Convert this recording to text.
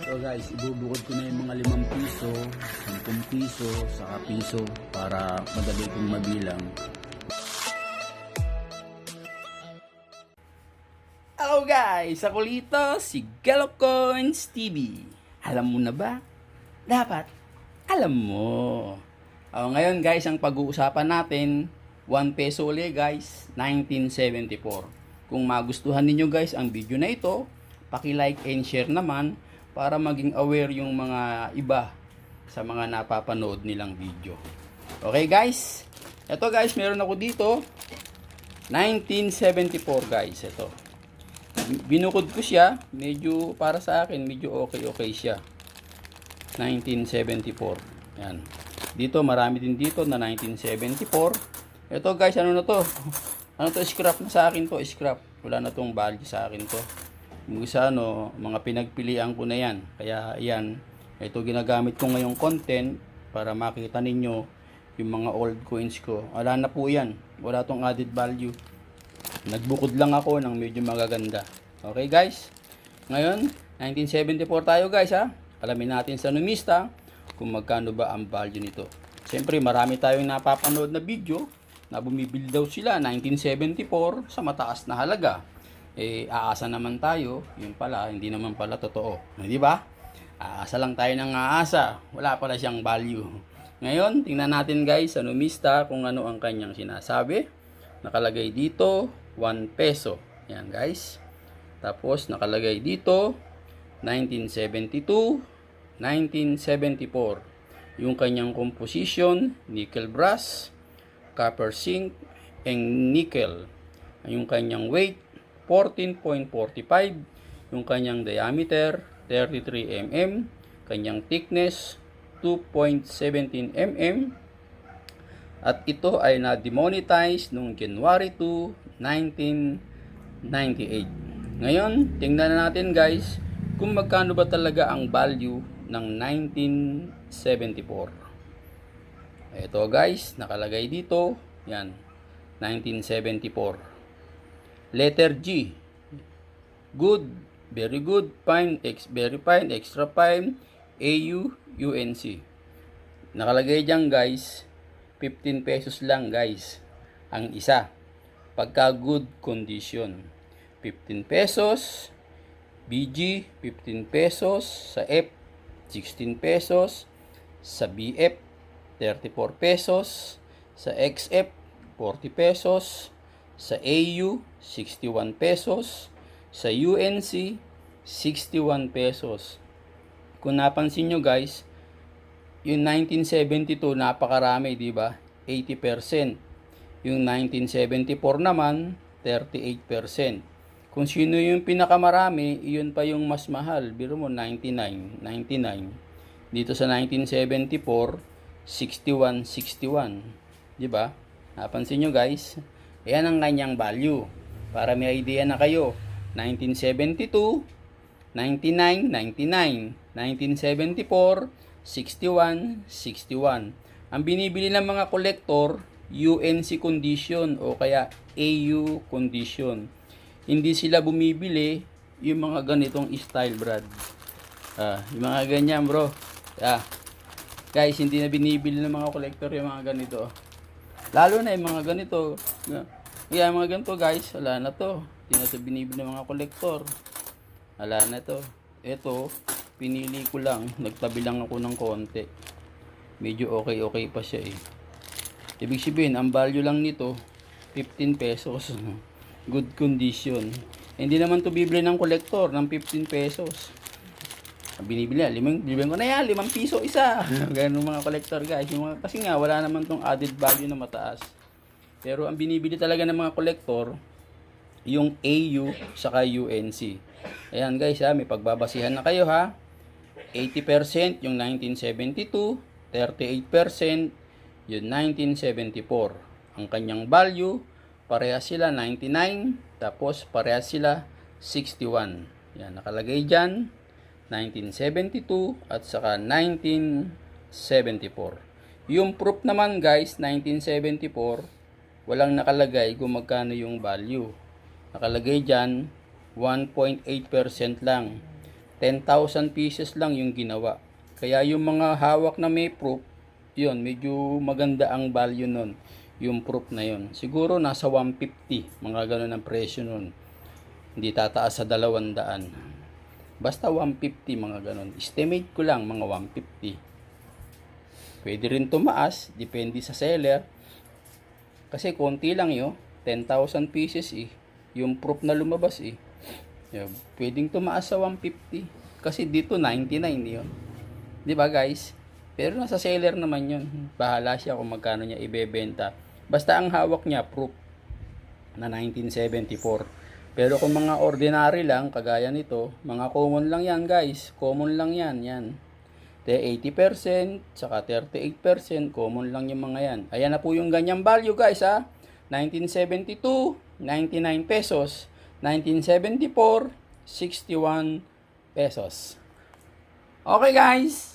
So guys, ibubukod ko na yung mga 5 piso, 10 piso, saka piso para madali kong mabilang. Hello guys! Ako Lito, si Galocoins TV. Alam mo na ba? Dapat alam mo. Ngayon guys, ang pag-uusapan natin, 1 peso ulit guys, 1974. Kung magustuhan ninyo guys ang video na ito, paki-like and share naman para maging aware yung mga iba sa mga napapanood nilang video. Okay guys? Ito guys, meron ako dito 1974 guys. Ito. Binukod ko siya, medyo para sa akin medyo okay siya. 1974. Yan. Dito marami din dito na 1974. Ito guys, ano na to? Ano to, scrap na sa akin to, scrap. Wala na tong value sa akin to. Sa mga pinagpilian ko na yan. Kaya yan, ito ginagamit ko ngayong content para makita ninyo yung mga old coins ko. Wala na po yan. Wala tong added value. Nagbukod lang ako ng medyo magaganda. Okay guys? Ngayon, 1974 tayo guys ha. Alamin natin sa numista kung magkano ba ang value nito. Siyempre marami tayong napapanood na video na bumibili daw sila 1974 sa mataas na halaga. Aasa naman tayo, yun pala, hindi naman pala totoo. Di ba? Aasa lang tayo ng aasa, wala pala siyang value. Ngayon, tingnan natin guys sa numista kung ano ang kanyang sinasabi. Nakalagay dito, 1 peso. Yan guys. Tapos, nakalagay dito, 1972, 1974. Yung kanyang composition, nickel brass, copper zinc, and nickel. Yung kanyang weight, 14.45, yung kanyang diameter 33 mm, kanyang thickness 2.17 mm, at ito ay na-demonetize noong January 2, 1998. Ngayon, tingnan na natin guys kung magkano ba talaga ang value ng 1974. Ito guys, nakalagay dito, yan, 1974. Letter G. Good, very good, fine, very fine, extra fine, AU, UNC. Nakalagay dyan guys, 15 pesos lang guys, ang isa. Pagka good condition. 15 pesos, BG, 15 pesos, sa F, 16 pesos, sa BF, 34 pesos, sa XF, 40 pesos, sa AU, 61 pesos. Sa UNC, 61 pesos. Kung napansin nyo guys, yung 1972, napakarami, di ba? 80%. Yung 1974 naman, 38%. Kung sino yung pinakamarami, yun pa yung mas mahal. Biro mo, 99. Dito sa 1974, 61. Di ba? Napansin nyo guys? Ayan ang kanyang value. Para may idea na kayo. 1972, 99, 1974, 61. Ang binibili ng mga collector, UNC condition o kaya AU condition. Hindi sila bumibili yung mga ganitong style, brad. Yung mga ganyan, bro. Guys, hindi na binibili ng mga collector yung mga ganito. Lalo na yung mga ganito. Yung mga ganito guys, wala na to. Hindi na ito binibili ng mga kolektor. Wala na to. Ito, pinili ko lang. Nagtabi lang ako ng konti. Medyo okay pa siya eh. Ibig sabihin, ang value lang nito, 15 pesos. Good condition. Hindi naman to bibili ng kolektor ng 15 pesos. Binibili bibili ko na yan, 5 piso isa. Ganun mga collector guys. Kasi nga, wala naman tong added value na mataas. Pero ang binibili talaga ng mga collector, yung AU saka UNC. Ayan guys ha, may pagbabasihan na kayo ha. 80% yung 1972, 38% yung 1974. Ang kanyang value, parehas sila 99, tapos parehas sila 61. Yan, nakalagay dyan. 1972 at saka 1974. Yung proof naman guys, 1974, walang nakalagay kung magkano yung value. Nakalagay dyan, 1.8% lang. 10,000 pieces lang yung ginawa. Kaya yung mga hawak na may proof, yun, medyo maganda ang value nun. Yung proof na yun. Siguro nasa 150, mga ganun ang presyo nun. Hindi tataas sa 200. Basta 150, mga ganun. Estimate ko lang, mga 150. Pwede rin tumaas, depende sa seller. Kasi konti lang yun. 10,000 pieces eh. Yung proof na lumabas eh. Yeah, pwedeng tumaas sa 150. Kasi dito 99 yun. 'Di ba guys? Pero nasa seller naman yun. Bahala siya kung magkano niya ibebenta. Basta ang hawak niya proof na 1974. Pero kung mga ordinary lang, kagaya nito, mga common lang yan guys. Common lang yan. Yan. 80%, saka 38%, common lang yung mga yan. Ayan na po yung ganyang value guys ha. 1972, 99 pesos. 1974, 61 pesos. Okay guys.